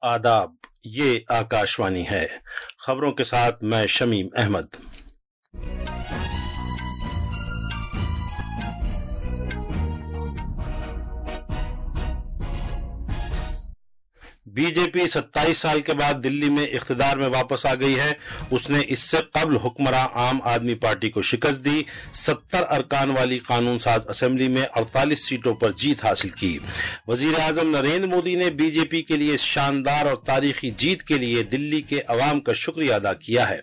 आदाब, ये आकाशवाणी है। खबरों के साथ मैं शमीम अहमद। बीजेपी 27 साल के बाद दिल्ली में इख्तिदार में वापस आ गई है। उसने इससे कबल हुक्मरां आम आदमी पार्टी को शिकस्त दी। 70 अरकान वाली कानून साज असेंबली में 48 सीटों पर जीत हासिल की। वजीर आजम नरेंद्र मोदी ने बीजेपी के लिए शानदार और तारीखी जीत के लिए दिल्ली के अवाम का शुक्रिया अदा किया है।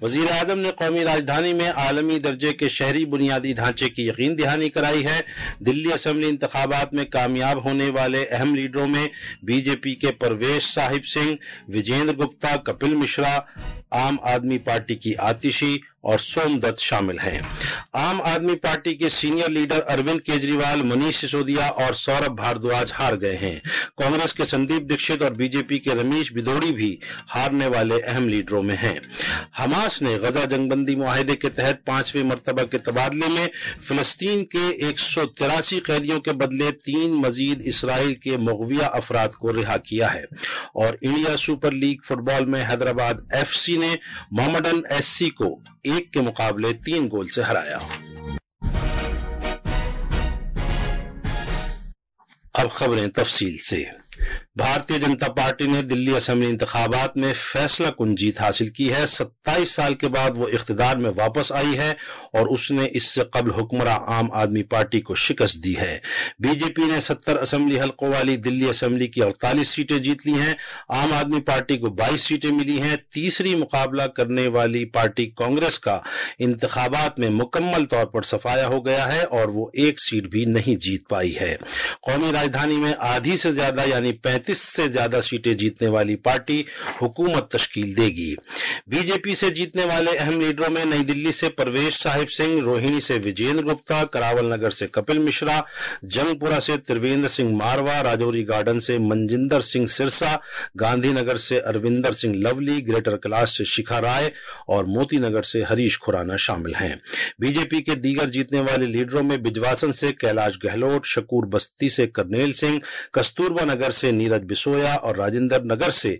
वजीर आजम ने कौमी राजधानी में आलमी दर्जे के शहरी बुनियादी ढांचे की यकीन दहानी कराई है। दिल्ली असेंबली इंतखाबात में कामयाब होने वाले अहम लीडरों में बीजेपी के परवेश साहिब सिंह, विजेंद्र गुप्ता, कपिल मिश्रा, आम आदमी पार्टी की आतिशी और सोमदत्त शामिल हैं। आम आदमी पार्टी के सीनियर लीडर अरविंद केजरीवाल, मनीष सिसोदिया और सौरभ भारद्वाज हार गए हैं। कांग्रेस के संदीप दीक्षित और बीजेपी के रमेश बिधोड़ी भी हारने वाले अहम लीडरों में हैं। हमास ने गजा जंगबंदी मुआहिदे के तहत 5वें मर्तबा के तबादले में फिलिस्तीन के 183 कैदियों के बदले 3 मजीद इसराइल के मुग़विया अफराद को रिहा किया है। और इंडिया सुपर लीग फुटबॉल में हैदराबाद FC ने मोहम्मडन SC को 1 के मुकाबले 3 गोल से हराया। अब खबरें तफसील से। भारतीय जनता पार्टी ने दिल्ली असेंबली इंतखाबात में फैसला कुन जीत हासिल की है। 27 साल के बाद वो इख्तिदार में वापस आई है और उसने इससे कबल हुक्मरां आम आदमी पार्टी को शिकस्त दी है। बीजेपी ने 70 असेंबली हल्कों वाली दिल्ली असेंबली की 48 सीटें जीत ली हैं। आम आदमी पार्टी को 22 सीटें मिली हैं। तीसरी मुकाबला करने वाली पार्टी कांग्रेस का इंतखाबात में मुकम्मल तौर पर सफाया हो गया है और वो 1 सीट भी नहीं जीत पाई है। कौमी राजधानी में आधी से ज्यादा यानी 35 से ज्यादा सीटें जीतने वाली पार्टी हुकूमत तश्कील देगी। बीजेपी से जीतने वाले अहम लीडरों में नई दिल्ली से परवेश साहिब सिंह, रोहिणी से विजेंद्र गुप्ता, करावल नगर से कपिल मिश्रा, जंगपुरा से त्रिवेंद्र सिंह मारवा, राजौरी गार्डन से मनजिंदर सिंह सिरसा, गांधीनगर से अरविंदर सिंह लवली, ग्रेटर कैलाश से शिखा राय और मोती नगर से हरीश खुराना शामिल हैं। बीजेपी के दीगर जीतने वाले लीडरों में बिजवासन से कैलाश गहलोत, शकूर बस्ती से करनेल सिंह, कस्तूरबा नगर से नीरज बिसोया और राजेंद्र नगर से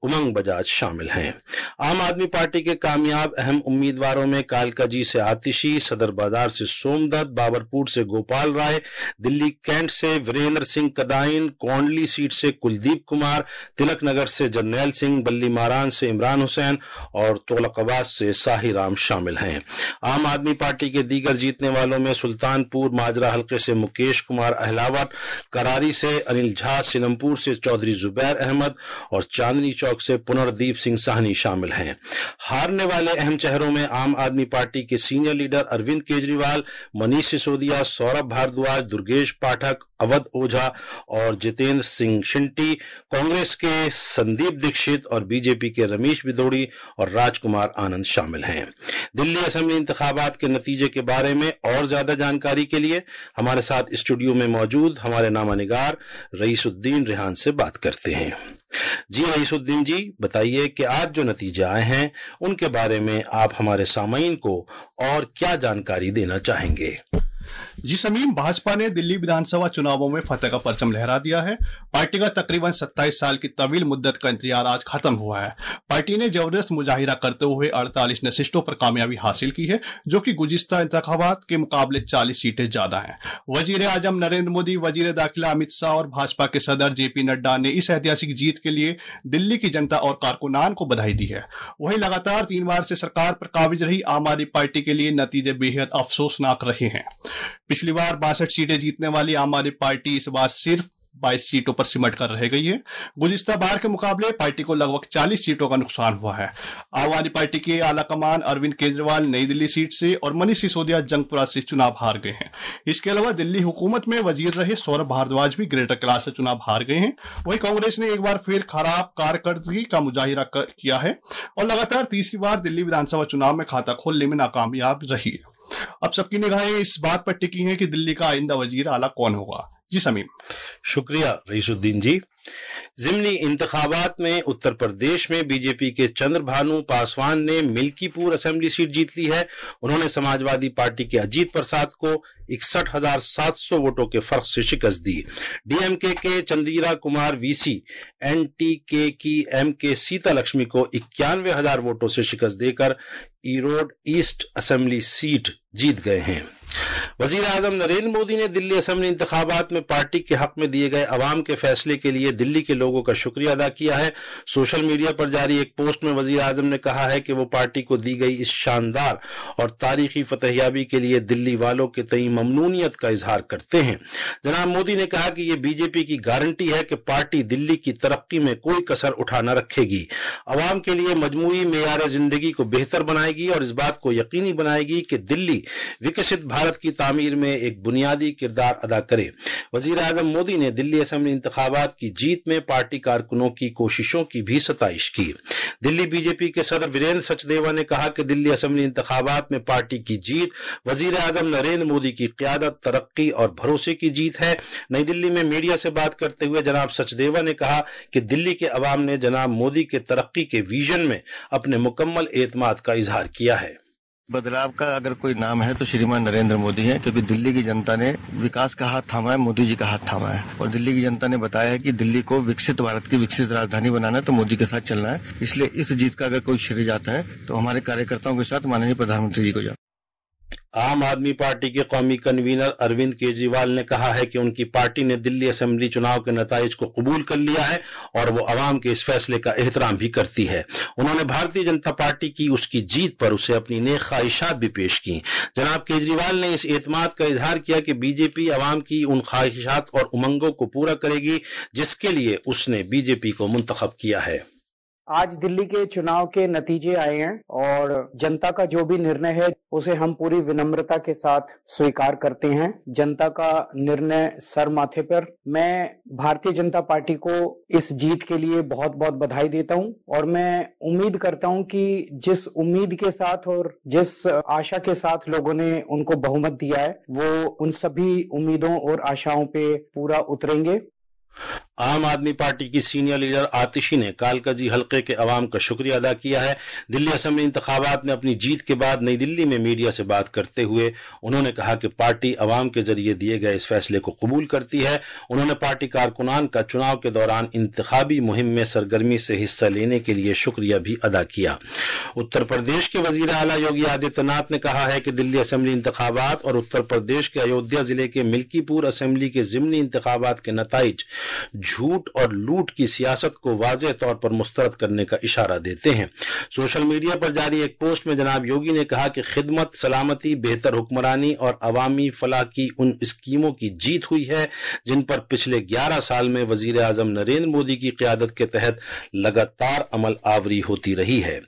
उमंग बजाज शामिल हैं। आम आदमी पार्टी के कामयाब अहम उम्मीदवारों में कालकाजी से आतिशी, सदर बाजार से सोमदत्त, बाबरपुर से गोपाल राय, दिल्ली कैंट से वीरेंद्र सिंह कदाइन, कोंडली सीट से कुलदीप कुमार, तिलक नगर से जरनैल सिंह, बल्ली मारान से इमरान हुसैन और तोलकाबाद से साही राम शामिल हैं। आम आदमी पार्टी के दीगर जीतने वालों में सुल्तानपुर माजरा हल्के से मुकेश कुमार अहलावत, करारी से अनिल झा, सिलमपुर से चौधरी जुबैर अहमद और चांदनी चौक से पुनर्दीप सिंह साहनी शामिल हैं। हारने वाले अहम चेहरों में आम आदमी पार्टी के सीनियर लीडर अरविंद केजरीवाल, मनीष सिसोदिया, सौरभ भारद्वाज, दुर्गेश पाठक, अवध ओझा और जितेंद्र सिंह शिंटी, कांग्रेस के संदीप दीक्षित और बीजेपी के रमेश बिधोड़ी और राजकुमार आनंद शामिल हैं। दिल्ली असेंबली इंतखाबात के नतीजे के बारे में और ज्यादा जानकारी के लिए हमारे साथ स्टूडियो में मौजूद हमारे नामानिगार रईसुद्दीन रेहान से बात करते हैं। जी रईसुद्दीन जी, बताइए कि आज जो नतीजे आए हैं उनके बारे में आप हमारे सामीन को और क्या जानकारी देना चाहेंगे? जी समीम, भाजपा ने दिल्ली विधानसभा चुनावों में फतह का परचम लहरा दिया है। पार्टी का तकरीबन 27 साल की तवील मुद्दत का इंतजार आज खत्म हुआ है। पार्टी ने जबरदस्त मुजाहिरा करते हुए 48 नशिस्तों पर कामयाबी हासिल की है, जो कि गुज़िश्ता इंतखाबात के मुकाबले 40 सीटें ज्यादा हैं। वजीर आजम नरेंद्र मोदी, वजीर दाखिला अमित शाह और भाजपा के सदर JP नड्डा ने इस ऐतिहासिक जीत के लिए दिल्ली की जनता और कारकुनान को बधाई दी है। वहीं लगातार 3 बार से सरकार पर काबिज रही आम आदमी पार्टी के लिए नतीजे बेहद अफसोसनाक रहे हैं। पिछली बार 62 सीटें जीतने वाली आम आदमी पार्टी इस बार सिर्फ 22 सीटों पर सिमट कर रह गई है। गुज़िश्ता बार के मुकाबले पार्टी को लगभग 40 सीटों का नुकसान हुआ है। आम आदमी पार्टी के आला कमान अरविंद केजरीवाल नई दिल्ली सीट से और मनीष सिसोदिया जंगपुरा से चुनाव हार गए हैं। इसके अलावा दिल्ली हुकूमत में वजीर रहे सौरभ भारद्वाज भी ग्रेटर कैलाश से चुनाव हार गए हैं। वहीं कांग्रेस ने एक बार फिर खराब कारकर्दगी का मुजाहिरा किया है और लगातार तीसरी बार दिल्ली विधानसभा चुनाव में खाता खोलने में नाकामयाब रही है। अब सबकी निगाहें इस बात पर टिकी हैं कि दिल्ली का आइंदा वजीर आला कौन होगा। जी समीम। शुक्रिया रईसुद्दीन जी। ज़िमनी इंतखाबात में उत्तर प्रदेश में बीजेपी के चंद्रभानु पासवान ने मिल्कीपुर असेंबली सीट जीत ली है। उन्होंने समाजवादी पार्टी के अजीत प्रसाद को 61,700 वोटों के फर्क से शिकस्त दी। डीएमके के चंद्रीरा कुमार वीसी एनटीके की एमके सीता लक्ष्मी को 91,000 वोटों से शिकस्त देकर ईरोड ईस्ट असेंबली सीट जीत गए हैं। वजीर आजम नरेंद्र मोदी ने दिल्ली असेंबली इंतखाबात में पार्टी के हक में दिए गए अवाम के फैसले के लिए दिल्ली के लोगों का शुक्रिया अदा किया है। सोशल मीडिया पर जारी एक पोस्ट में वजीर आजम ने कहा है कि वो पार्टी को दी गई इस शानदार और तारीखी फतहयाबी के लिए दिल्ली वालों के तई ममनूनियत का इजहार करते हैं। जनाब मोदी ने कहा कि ये बीजेपी की गारंटी है कि पार्टी दिल्ली की तरक्की में कोई कसर उठा न रखेगी, अवाम के लिए मजमूई मेयार जिंदगी को बेहतर बनाएगी और इस बात को यकीनी बनाएगी कि दिल्ली विकसित भारत की तामीर में एक बुनियादी किरदार अदा करे। वजीर आजम मोदी ने दिल्ली असेंबली इंतखाबात की जीत में पार्टी कारकुनों की कोशिशों की भी सताइश की। दिल्ली बीजेपी के सदर वीरेंद्र सचदेवा ने कहा कि दिल्ली असेंबली इंतखाबात में पार्टी की जीत वजीर आजम नरेंद्र मोदी की क़यादत, तरक्की और भरोसे की जीत है। नई दिल्ली में मीडिया से बात करते हुए जनाब सचदेवा ने कहा कि दिल्ली के अवाम ने जनाब मोदी के तरक्की के विजन में अपने मुकम्मल एतमाद का इजहार किया है। बदलाव का अगर कोई नाम है तो श्रीमान नरेंद्र मोदी हैं, क्योंकि दिल्ली की जनता ने विकास का हाथ थामा है, मोदी जी का हाथ थामा है और दिल्ली की जनता ने बताया है कि दिल्ली को विकसित भारत की विकसित राजधानी बनाना है तो मोदी के साथ चलना है। इसलिए इस जीत का अगर कोई श्रेय जाता है तो हमारे कार्यकर्ताओं के साथ माननीय प्रधानमंत्री जी को जाता है। आम आदमी पार्टी के कौमी कन्वीनर अरविंद केजरीवाल ने कहा है कि उनकी पार्टी ने दिल्ली असेंबली चुनाव के नताइज को कबूल कर लिया है और वो अवाम के इस फैसले का एहतराम भी करती है। उन्होंने भारतीय जनता पार्टी की उसकी जीत पर उसे अपनी नेक ख्वाहिशात भी पेश की। जनाब केजरीवाल ने इस एतमाद का इजहार किया कि बीजेपी अवाम की उन ख्वाहिशात और उमंगों को पूरा करेगी जिसके लिए उसने बीजेपी को मुंतखब किया है। आज दिल्ली के चुनाव के नतीजे आए हैं और जनता का जो भी निर्णय है उसे हम पूरी विनम्रता के साथ स्वीकार करते हैं। जनता का निर्णय सर माथे पर। मैं भारतीय जनता पार्टी को इस जीत के लिए बहुत बहुत बधाई देता हूं और मैं उम्मीद करता हूं कि जिस उम्मीद के साथ और जिस आशा के साथ लोगों ने उनको बहुमत दिया है वो उन सभी उम्मीदों और आशाओं पे पूरा उतरेंगे। आम आदमी पार्टी की सीनियर लीडर आतिशी ने कालकाजी हलके के अवाम का शुक्रिया अदा किया है। दिल्ली असेंबली इंतखाबात में अपनी जीत के बाद नई दिल्ली में मीडिया से बात करते हुए उन्होंने कहा कि पार्टी अवाम के जरिए दिए गए इस फैसले को कबूल करती है। उन्होंने पार्टी कारकुनान का चुनाव के दौरान इंतखाबी मुहिम में सरगर्मी से हिस्सा लेने के लिए शुक्रिया भी अदा किया। उत्तर प्रदेश के वजीर आला योगी आदित्यनाथ ने कहा है कि दिल्ली असेंबली इंतखाबात और उत्तर प्रदेश के अयोध्या जिले के मिल्कीपुर असेंबली के ज़िमनी इंतखाबात के नताइज झूठ और लूट की सियासत को वाज़ेह तौर पर मुस्तरद करने का इशारा देते हैं। सोशल मीडिया पर जारी एक पोस्ट में जनाब योगी ने कहा कि खिदमत, सलामती, बेहतर हुक्मरानी और अवामी फलाह की उन स्कीमों की जीत हुई है जिन पर पिछले 11 साल में वजीर आजम नरेंद्र मोदी की क़यादत के तहत लगातार अमल आवरी होती रही है।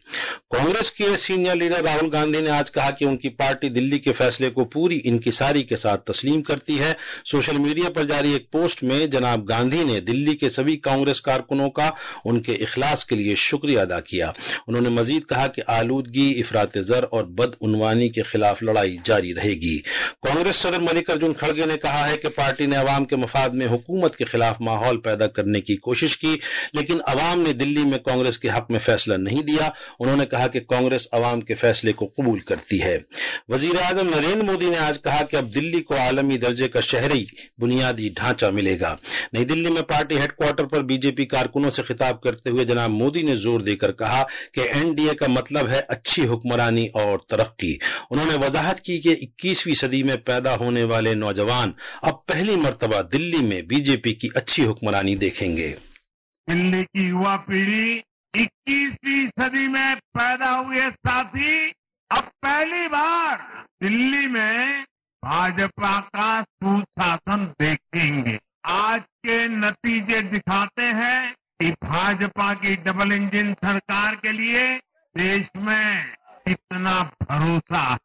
कांग्रेस के सीनियर लीडर राहुल गांधी ने आज कहा कि उनकी पार्टी दिल्ली के फैसले को पूरी इंकिसारी के साथ तस्लीम करती है। सोशल मीडिया पर जारी एक पोस्ट में जनाब गांधी ने दिल्ली के सभी कांग्रेस कारकुनों का उनके इखलास के लिए शुक्रिया अदा किया। उन्होंने मजीद कहा कि आलूदगी, इफरात ज़र और बदउनवानी के खिलाफ लड़ाई जारी रहेगी। कांग्रेस सदर मल्लिकार्जुन खड़गे ने कहा है कि पार्टी ने अवाम के मफाद में हुकूमत के खिलाफ माहौल पैदा करने की कोशिश की, लेकिन अवाम ने दिल्ली में कांग्रेस के हक में फैसला नहीं दिया। उन्होंने कहा कि कांग्रेस अवाम के फैसले को कबूल करती है। वजीर आजम नरेंद्र मोदी ने आज कहा कि अब दिल्ली को आलमी दर्जे का शहरी बुनियादी ढांचा मिलेगा। नई दिल्ली में पार्टी हेडक्वार्टर पर बीजेपी कारकुनों से खिताब करते हुए जनाब मोदी ने जोर देकर कहा कि एनडीए का मतलब है अच्छी हुक्मरानी और तरक्की। उन्होंने वजाहत की कि 21वीं सदी में पैदा होने वाले नौजवान अब पहली मर्तबा दिल्ली में बीजेपी की अच्छी हुक्मरानी देखेंगे। दिल्ली की युवा पीढ़ी 21वीं सदी में पैदा हुए साथी अब पहली बार दिल्ली में भाजपा का सुशासन देखेंगे। आज के नतीजे दिखाते हैं कि भाजपा की डबल इंजन सरकार के लिए देश में कितना भरोसा है।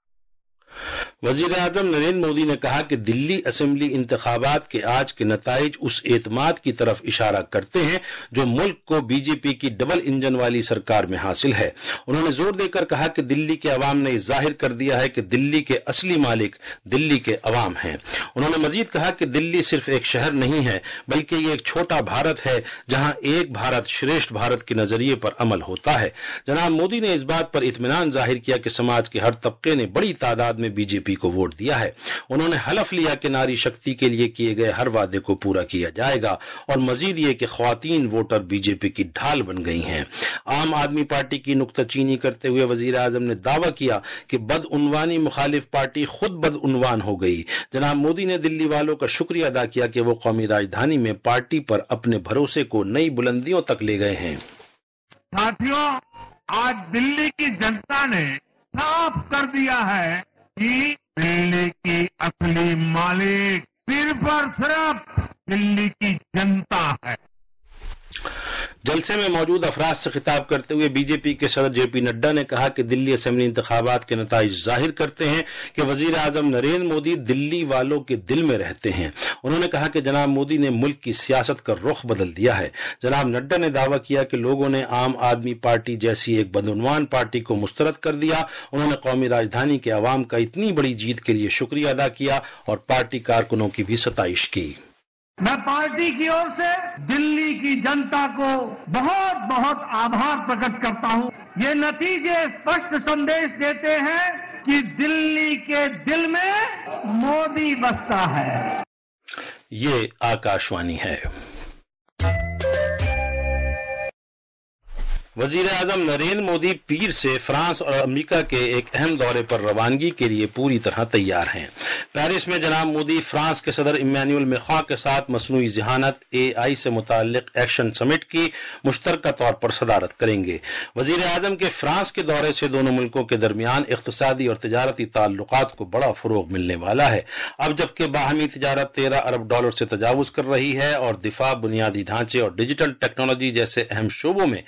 वजीर आजम नरेंद्र मोदी ने कहा कि दिल्ली असेंबली इंतखाबात के आज के नताइज उस एतमाद की तरफ इशारा करते हैं जो मुल्क को बीजेपी की डबल इंजन वाली सरकार में हासिल है। उन्होंने जोर देकर कहा कि दिल्ली के अवाम ने जाहिर कर दिया है कि दिल्ली के असली मालिक दिल्ली के अवाम हैं। उन्होंने मजीद कहा कि दिल्ली सिर्फ एक शहर नहीं है बल्कि ये एक छोटा भारत है जहां एक भारत श्रेष्ठ भारत के नजरिए पर अमल होता है। जनाब मोदी ने इस बात पर इत्मीनान जाहिर किया कि समाज के हर तबके ने बड़ी तादाद में बीजेपी को वोट दिया है। उन्होंने हलफ लिया कि नारी शक्ति के लिए किए गए हर वादे को पूरा किया जाएगा और मजीद ये कि ख्वातीन वोटर बीजेपी की ढाल बन गई हैं। आम आदमी पार्टी की नुक्ताचीनी करते हुए वजीर आजम ने दावा किया कि बदउनवानी मुखालिफ पार्टी खुद बदउनवान हो गई। जनाब मोदी ने दिल्ली वालों का शुक्रिया अदा किया कि वो कौमी राजधानी में पार्टी पर अपने भरोसे को नई बुलंदियों तक ले गए हैं। साथियों, आज दिल्ली की जनता ने साफ कर दिया है कि दिल्ली की असली मालिक सिर्फ और सिर्फ दिल्ली की जनता है। जलसे में मौजूद अफराद से खिताब करते हुए बीजेपी के सदर जेपी नड्डा ने कहा कि दिल्ली असेंबली इंतखाबात के नताइज जाहिर करते हैं कि वजीर आजम नरेंद्र मोदी दिल्ली वालों के दिल में रहते हैं। उन्होंने कहा कि जनाब मोदी ने मुल्क की सियासत का रुख बदल दिया है। जनाब नड्डा ने दावा किया कि लोगों ने आम आदमी पार्टी जैसी एक बदउनवान पार्टी को मुस्तरद कर दिया। उन्होंने कौमी राजधानी के अवाम का इतनी बड़ी जीत के लिए शुक्रिया अदा किया और पार्टी कारकुनों की भी सताइश की। मैं पार्टी की ओर से दिल्ली की जनता को बहुत बहुत आभार प्रकट करता हूं। ये नतीजे स्पष्ट संदेश देते हैं कि दिल्ली के दिल में मोदी बसता है। ये आकाशवाणी है। वजीर आजम नरेंद्र मोदी पीर से फ्रांस और अमेरिका के एक अहम दौरे पर रवानगी के लिए पूरी तरह तैयार हैं। पेरिस में जनाब मोदी फ्रांस के सदर इमैनुअल मैक्रों के साथ मसनूई ज़हानत AI से मुताल्लिक एक्शन समिट की मुश्तरका तौर पर सदारत करेंगे। वजीर आजम के फ्रांस के दौरे से दोनों मुल्कों के दरमियान इक़्तिसादी और तिजारती ताल्लुकात को बड़ा फ़रोग़ मिलने वाला है। अब जबकि बाहमी तिजारत $13 अरब से तजावुज़ कर रही है और दिफा, बुनियादी ढांचे और डिजिटल टेक्नोलॉजी जैसे अहम शोबों में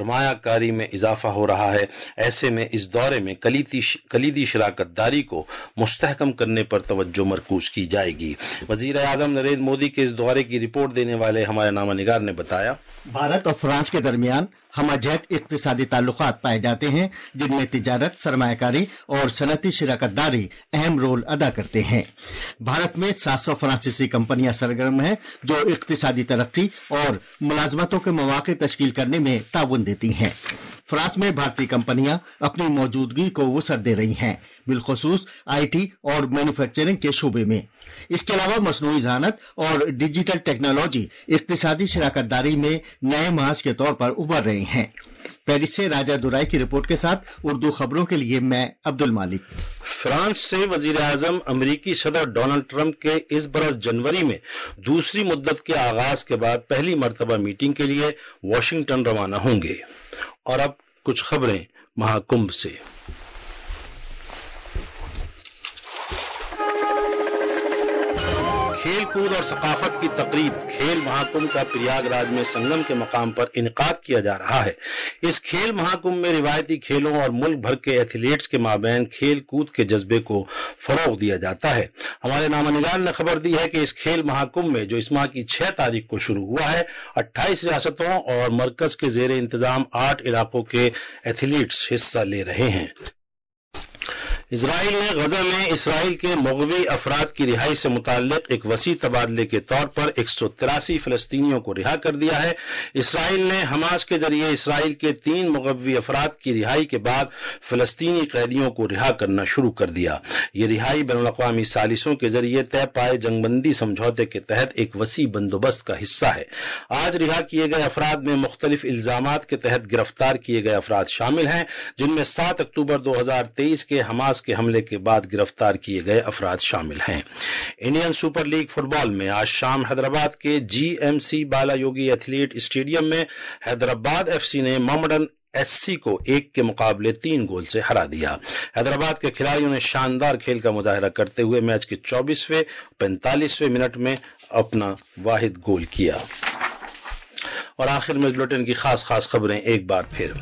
सरमायाकारी में इजाफा हो रहा है, ऐसे में इस दौरे में कलीदी शराकतदारी को मुस्तहकम करने पर तवज्जो मरकूज की जाएगी। वजीर आजम नरेंद्र मोदी के इस दौरे की रिपोर्ट देने वाले हमारे नामानिगार ने बताया, भारत और फ्रांस के दरमियान हमअजहत इक़्तिसादी ताल्लुकात पाए जाते हैं जिनमें तिजारत, सरमायाकारी और सनती शराकतदारी अहम रोल अदा करते हैं। भारत में 700 फ्रांसीसी कंपनियां सरगर्म हैं जो इक़्तिसादी तरक्की और मुलाजमतों के मौके तश्कील करने में ताउन देती हैं। फ्रांस में भारतीय कंपनियां अपनी मौजूदगी को वुसअत दे रही हैं, बिलखुसूस IT और मैन्युफैक्चरिंग के शोबे में। इसके अलावा मसनूई ज़हानत और डिजिटल टेक्नोलॉजी इक़्तिसादी शराकतदारी में नए महाज के तौर पर उभर रहे हैं। पेरिस से राजा दुराई की रिपोर्ट के साथ उर्दू खबरों के लिए मैं अब्दुल मालिक। फ्रांस से वजीर आजम अमरीकी सदर डोनाल्ड ट्रंप के इस बरस जनवरी में दूसरी मुद्दत के आगाज के बाद पहली मरतबा मीटिंग के लिए वाशिंगटन रवाना होंगे। और अब कुछ खबरें महाकुंभ से। खेल कूद और सकाफत की तकरीब खेल महाकुंभ का प्रयागराज में संगम के मकाम पर इनकाद किया जा रहा है। इस खेल महाकुंभ में रिवायती खेलों और मुल्क भर के एथलीट्स के माबैन खेल कूद के जज्बे को फरोग दिया जाता है। हमारे नामानिगार ने खबर दी है कि इस खेल महाकुंभ में जो इस माह की 6 तारीख को शुरू हुआ है, 28 रियासतों और मरकज के जेर इंतजाम 8 इलाकों के एथलीट्स हिस्सा ले रहे हैं। इजराइल ने गजा में इसराइल के मग़वी अफराद की रिहाई से मुताल्लिक एक वसी तबादले के तौर पर 183 फ़लस्तीनियों को रिहा कर दिया है। इसराइल ने हमास के जरिए इसराइल के 3 मग़वी अफराद की रिहाई के बाद फ़लस्तीनी कैदियों को रिहा करना शुरू कर दिया। ये रिहाई बैनुल-अक़वामी सालिसों के जरिए तय पाए जंगबंदी समझौते के तहत एक वसी बंदोबस्त का हिस्सा है। आज रिहा किए गए अफराद में मुख्तलिफ इल्ज़ामात के तहत गिरफ्तार किए गए अफराद शामिल हैं, जिनमें 7 अक्टूबर 2023 के हमास के हमले के बाद गिरफ्तार किए गए अफराद शामिल हैं। इंडियन सुपर लीग फुटबॉल में आज शाम हैदराबाद के GMC बाला योगी एथलीट स्टेडियम में हैदराबाद FC ने मोहम्मडन SC को 1 के मुकाबले 3 गोल से हरा दिया। हैदराबाद के खिलाड़ियों ने शानदार खेल का मुजाहरा करते हुए मैच के 24वें 45वें मिनट में अपना वाहिद गोल किया। और आखिर में बुलेटिन की खास खबरें एक बार फिर।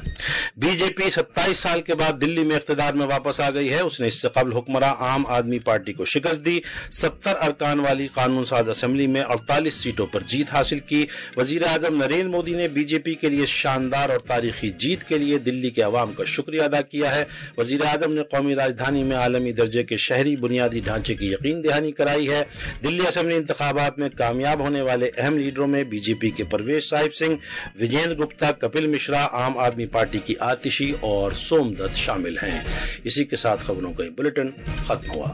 بی جے پی 27 سال کے بعد دلی میں اقتدار میں واپس آ گئی ہے. اس نے اس سے قبل حکمراں عام آدمی پارٹی کو شکست دی. 70 ارکان والی قانون ساز اسمبلی میں 48 سیٹوں پر جیت حاصل کی. وزیر اعظم نریندر مودی نے بی جے پی کے لیے شاندار اور تاریخی جیت کے لیے دلی کے عوام کا شکریہ ادا کیا ہے. وزیر اعظم نے قومی راجدھانی میں عالمی درجے کے شہری بنیادی ڈھانچے کی یقین دہانی کرائی ہے. دلی اسمبلی انتخابات میں کامیاب ہونے والے اہم لیڈروں میں بی جے پی کے پرویش صاحب سنگھ، وجیندر گپتا، کپل مشرا، عام آدمی پارٹی کی آتشی اور سوم دت شامل ہیں. اسی کے ساتھ خبروں کا یہ بلیٹن ختم ہوا.